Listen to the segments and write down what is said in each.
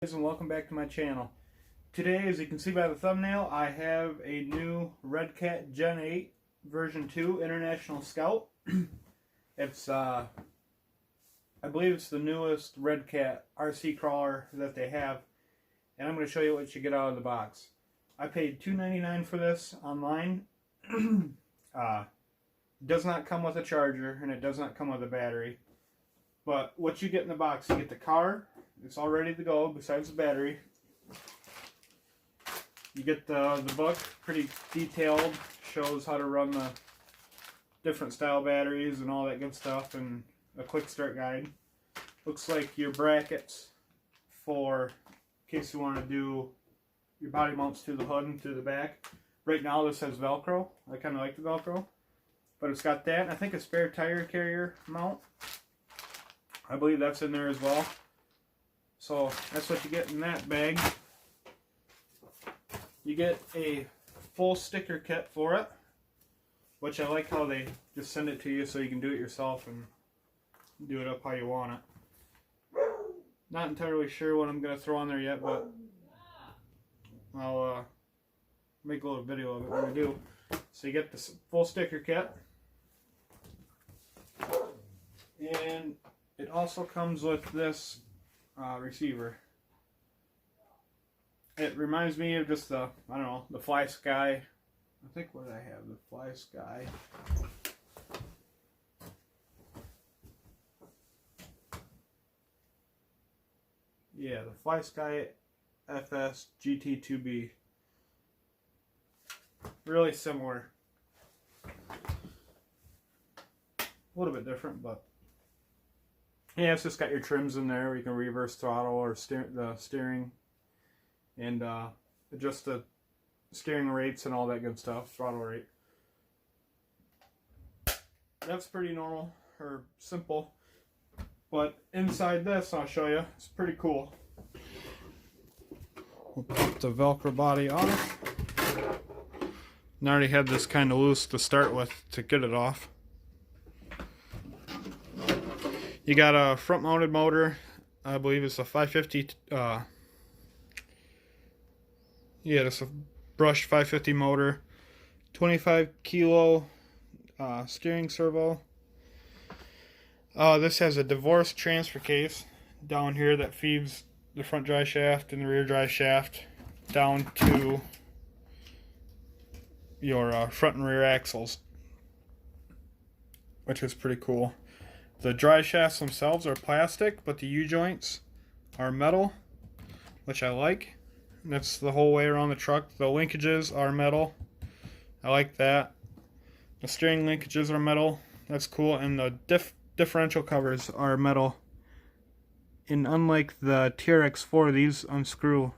And welcome back to my channel. Today, as you can see by the thumbnail, I have a new Redcat Gen 8 version 2 International Scout. It's I believe it's the newest Redcat RC crawler that they have, and I'm going to show you what you get out of the box. I paid $2.99 for this online. Does not come with a charger, and it does not come with a battery. But what you get in the box, you get the car. It's all ready to go, besides the battery. You get the book, pretty detailed, shows how to run the different style batteries and all that good stuff, and a quick start guide. Looks like your brackets for, in case you want to do your body mounts to the hood and to the back. Right now this has Velcro. I kind of like the Velcro. But it's got that, and I think a spare tire carrier mount. I believe that's in there as well. So that's what you get in that bag. You get a full sticker kit for it, which I like how they just send it to you so you can do it yourself and do it up how you want it. Not entirely sure what I'm going to throw on there yet, but I'll make a little video of it when I do. So you get this full sticker kit, and it also comes with this receiver. It reminds me of just the, I don't know, the Fly Sky. I think what did I have? The Fly Sky. Yeah, the Fly Sky FS GT2B. Really similar. A little bit different, but yeah, it's just got your trims in there where you can reverse throttle or the steering and adjust the steering rates and all that good stuff, throttle rate. That's pretty normal or simple, but inside this, I'll show you, it's pretty cool. We'll pop the Velcro body off. And I already had this kind of loose to start with to get it off. You got a front mounted motor. I believe it's a 550, yeah, it's a brushed 550 motor. 25 kilo steering servo. This has a divorced transfer case down here that feeds the front drive shaft and the rear drive shaft down to your front and rear axles, which is pretty cool. The drive shafts themselves are plastic, but the U-joints are metal, which I like. And that's the whole way around the truck. The linkages are metal. I like that. The steering linkages are metal. That's cool. And the differential covers are metal. And unlike the TRX4, these unscrew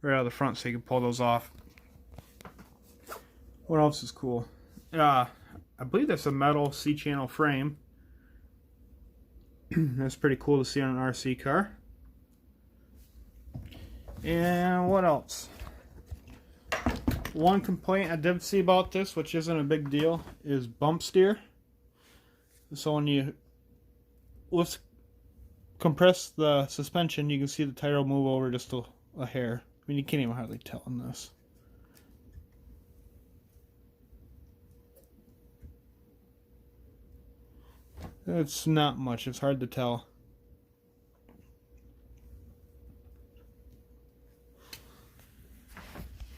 right out of the front so you can pull those off. What else is cool? I believe that's a metal C-channel frame. That's pretty cool to see on an RC car. And what else? One complaint I did see about this, which isn't a big deal, is bump steer. So when you compress the suspension, you can see the tire will move over just a hair. I mean, you can't even hardly tell in this. It's not much, it's hard to tell.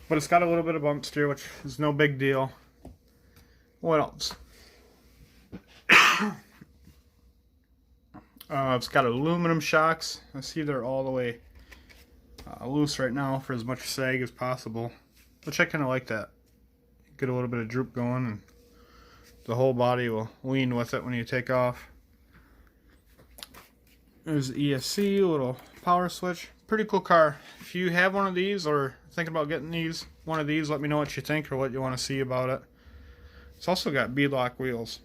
But it's got a little bit of bump steer, which is no big deal. What else? It's got aluminum shocks. I see they're all the way loose right now for as much sag as possible, which I kind of like that. Get a little bit of droop going, and the whole body will lean with it when you take off. There's the ESC, a little power switch. Pretty cool car. If you have one of these or thinking about getting one of these, let me know what you think or what you want to see about it. It's also got beadlock wheels.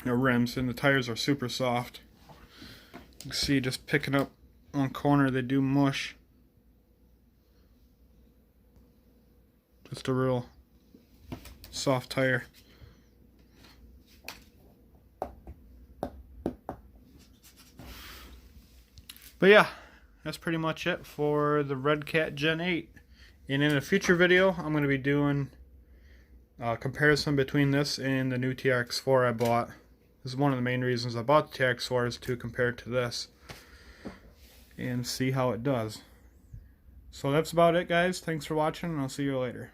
No rims, and the tires are super soft. You can see just picking up one corner, they do mush. Just a real soft tire. But yeah, that's pretty much it for the Redcat Gen 8. And in a future video, I'm going to be doing a comparison between this and the new TRX4 I bought. This is one of the main reasons I bought the TRX4, is to compare it to this and see how it does. So that's about it, guys. Thanks for watching, and I'll see you later.